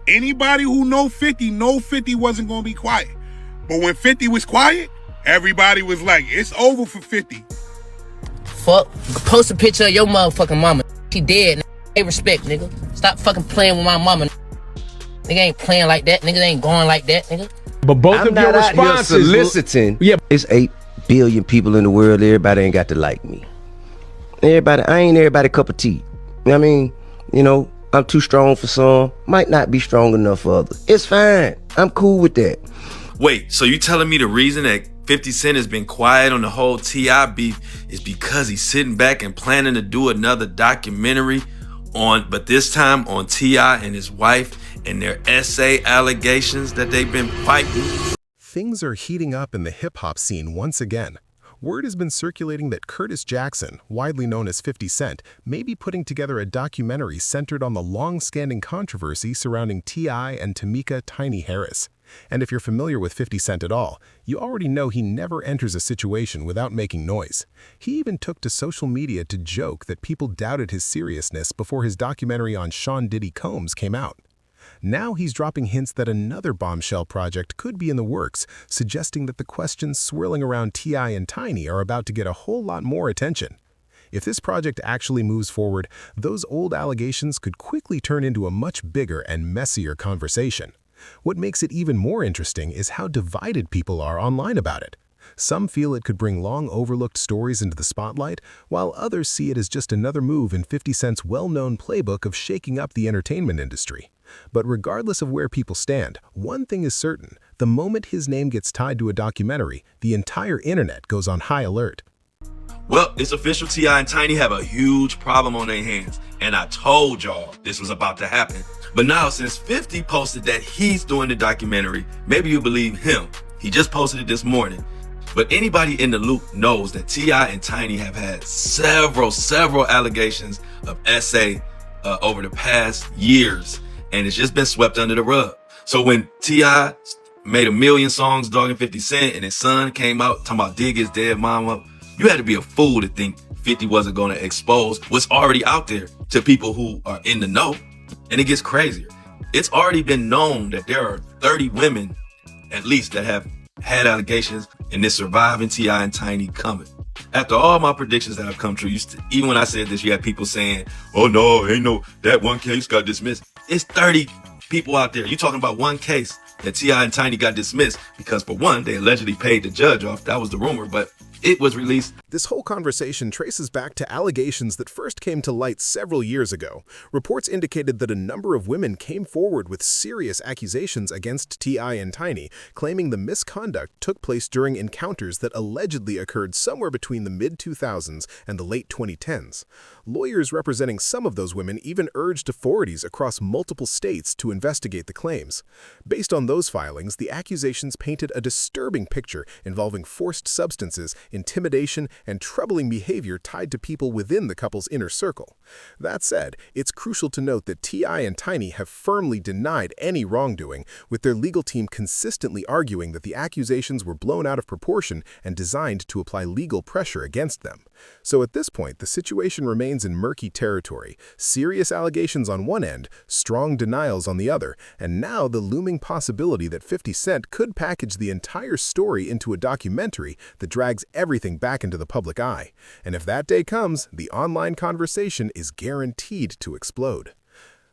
Anybody who know 50 wasn't going to be quiet. But when 50 was quiet, everybody was like, it's over for 50. Fuck, post a picture of your motherfucking mama. She dead, Hey, respect, nigga. Stop fucking playing with my mama. Nigga ain't playing like that. Nigga ain't going like that, nigga. But both of your responses soliciting. Yeah. It's 8 billion people in the world. Everybody ain't got to like me. I ain't everybody cup of tea. You know what I mean? You know, I'm too strong for some. Might not be strong enough for others. It's fine. I'm cool with that. Wait, so you telling me the reason that 50 Cent has been quiet on the whole T.I. beef is because he's sitting back and planning to do another documentary but this time on T.I. and his wife and their essay allegations that they've been fighting? Things are heating up in the hip-hop scene once again. Word has been circulating that Curtis Jackson, widely known as 50 Cent, may be putting together a documentary centered on the long-standing controversy surrounding T.I. and Tameka Tiny Harris. And if you're familiar with 50 Cent at all, you already know he never enters a situation without making noise. He even took to social media to joke that people doubted his seriousness before his documentary on Sean Diddy Combs came out. Now he's dropping hints that another bombshell project could be in the works, suggesting that the questions swirling around T.I. and Tiny are about to get a whole lot more attention. If this project actually moves forward, those old allegations could quickly turn into a much bigger and messier conversation. What makes it even more interesting is how divided people are online about it. Some feel it could bring long-overlooked stories into the spotlight, while others see it as just another move in 50 Cent's well-known playbook of shaking up the entertainment industry. But regardless of where people stand, one thing is certain: the moment his name gets tied to a documentary, the entire internet goes on high alert. Well, it's official. T.I. and Tiny have a huge problem on their hands, and I told y'all this was about to happen. But now, since 50 posted that he's doing the documentary, maybe you believe him. He just posted it this morning. But anybody in the loop knows that T.I. and Tiny have had several allegations of essay over the past years, and it's just been swept under the rug. So when T.I. made 1 million songs dogging 50 Cent and his son came out talking about dig his dead mom up, you had to be a fool to think 50 wasn't going to expose what's already out there to people who are in the know. And it gets crazier. It's already been known that there are 30 women, at least, that have had allegations, and this surviving T.I. and Tiny coming. After all my predictions that have come true, even when I said this, you had people saying, oh no, ain't no, that one case got dismissed. It's 30 people out there. You're talking about one case that T.I. and Tiny got dismissed because, for one, they allegedly paid the judge off. That was the rumor, but it was released. This whole conversation traces back to allegations that first came to light several years ago. Reports indicated that a number of women came forward with serious accusations against T.I. and Tiny, claiming the misconduct took place during encounters that allegedly occurred somewhere between the mid-2000s and the late 2010s. Lawyers representing some of those women even urged authorities across multiple states to investigate the claims. Based on those filings, the accusations painted a disturbing picture involving forced substances, intimidation, and troubling behavior tied to people within the couple's inner circle. That said, it's crucial to note that T.I. and Tiny have firmly denied any wrongdoing, with their legal team consistently arguing that the accusations were blown out of proportion and designed to apply legal pressure against them. So at this point, the situation remains in murky territory: serious allegations on one end, strong denials on the other, and now the looming possibility that 50 Cent could package the entire story into a documentary that drags everything back into the public eye. And if that day comes, the online conversation is guaranteed to explode.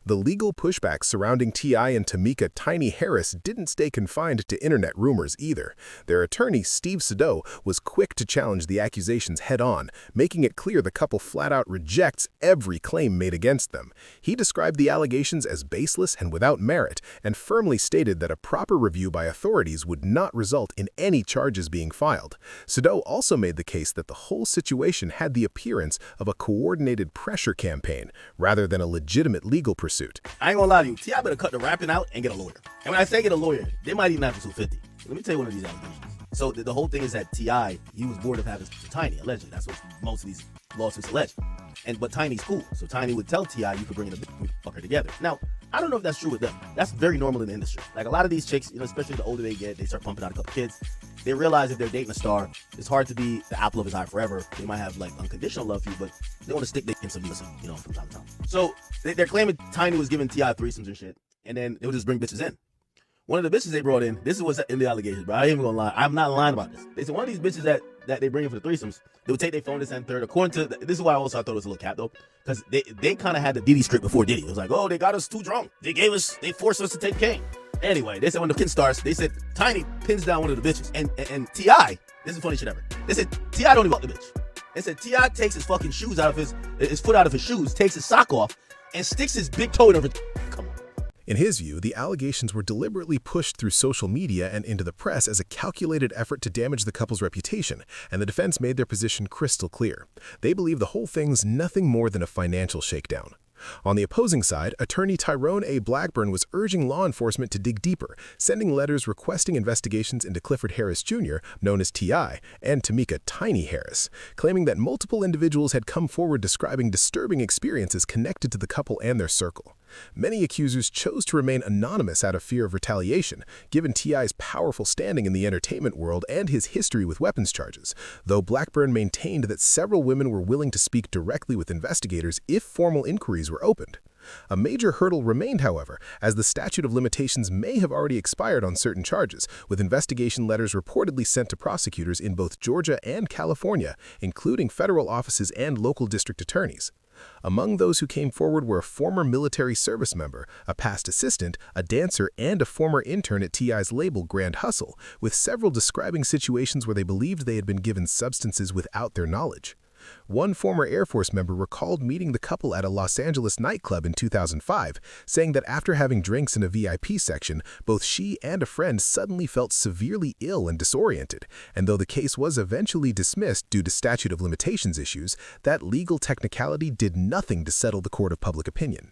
The legal pushback surrounding T.I. and Tameka Tiny Harris didn't stay confined to internet rumors either. Their attorney, Steve Sido, was quick to challenge the accusations head-on, making it clear the couple flat-out rejects every claim made against them. He described the allegations as baseless and without merit, and firmly stated that a proper review by authorities would not result in any charges being filed. Sido also made the case that the whole situation had the appearance of a coordinated pressure campaign, rather than a legitimate legal pursuit. I ain't gonna lie to you, T.I. better cut the rapping out and get a lawyer. And when I say get a lawyer, they might even have to sue 50. Let me tell you one of these allegations. So the whole thing is that T.I., he was bored of having Tiny, allegedly. That's what most of these lawsuits allege. But Tiny's cool. So Tiny would tell T.I., you could bring in a bitch, we fuck her together. Now, I don't know if that's true with them. That's very normal in the industry. Like, a lot of these chicks, especially the older they get, they start pumping out a couple kids. They realize if they're dating a star, it's hard to be the apple of his eye forever. They might have like unconditional love for you, but they want to stick their in some, from time to time. So they're claiming Tiny was giving T.I. threesomes and shit. and then they would just bring bitches in. One of the bitches they brought in, this is what's in the allegations, bro. I ain't even gonna lie. I'm not lying about this. They said one of these bitches that they bring in for the threesomes, they would take their phone, this and third. According to, this is why I thought it was a little cap, though, because they kind of had the Diddy script before Diddy. It was like, oh, they got us too drunk. They forced us to take cane. Anyway, they said when the kid starts, they said Tiny pins down one of the bitches. And T.I., this is funny shit ever. They said T.I. don't even fuck the bitch. They said T.I. takes his fucking shoes out of his foot out of his shoes, takes his sock off, and sticks his big toe in her. Come on. In his view, the allegations were deliberately pushed through social media and into the press as a calculated effort to damage the couple's reputation, and the defense made their position crystal clear. They believe the whole thing's nothing more than a financial shakedown. On the opposing side, attorney Tyrone A. Blackburn was urging law enforcement to dig deeper, sending letters requesting investigations into Clifford Harris Jr., known as T.I., and Tameka Tiny Harris, claiming that multiple individuals had come forward describing disturbing experiences connected to the couple and their circle. Many accusers chose to remain anonymous out of fear of retaliation, given T.I.'s powerful standing in the entertainment world and his history with weapons charges, though Blackburn maintained that several women were willing to speak directly with investigators if formal inquiries were opened. A major hurdle remained, however, as the statute of limitations may have already expired on certain charges, with investigation letters reportedly sent to prosecutors in both Georgia and California, including federal offices and local district attorneys. Among those who came forward were a former military service member, a past assistant, a dancer, and a former intern at T.I.'s label Grand Hustle, with several describing situations where they believed they had been given substances without their knowledge. One former Air Force member recalled meeting the couple at a Los Angeles nightclub in 2005, saying that after having drinks in a VIP section, both she and a friend suddenly felt severely ill and disoriented, and though the case was eventually dismissed due to statute of limitations issues, that legal technicality did nothing to settle the court of public opinion.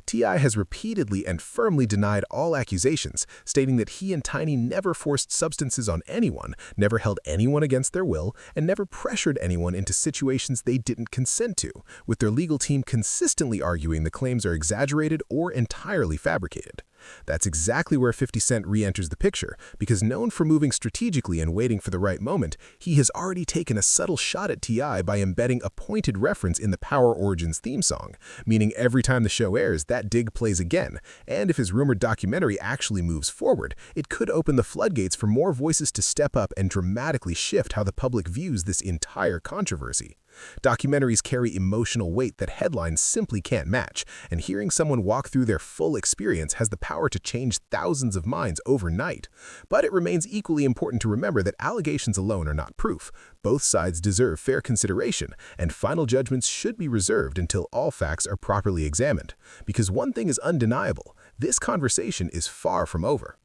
T.I. has repeatedly and firmly denied all accusations, stating that he and Tiny never forced substances on anyone, never held anyone against their will, and never pressured anyone into situations they didn't consent to, with their legal team consistently arguing the claims are exaggerated or entirely fabricated. That's exactly where 50 Cent re-enters the picture, because known for moving strategically and waiting for the right moment, he has already taken a subtle shot at T.I. by embedding a pointed reference in the Power Origins theme song, meaning every time the show airs, that dig plays again, and if his rumored documentary actually moves forward, it could open the floodgates for more voices to step up and dramatically shift how the public views this entire controversy. Documentaries carry emotional weight that headlines simply can't match, and hearing someone walk through their full experience has the power to change thousands of minds overnight. But it remains equally important to remember that allegations alone are not proof. Both sides deserve fair consideration, and final judgments should be reserved until all facts are properly examined. Because one thing is undeniable: this conversation is far from over.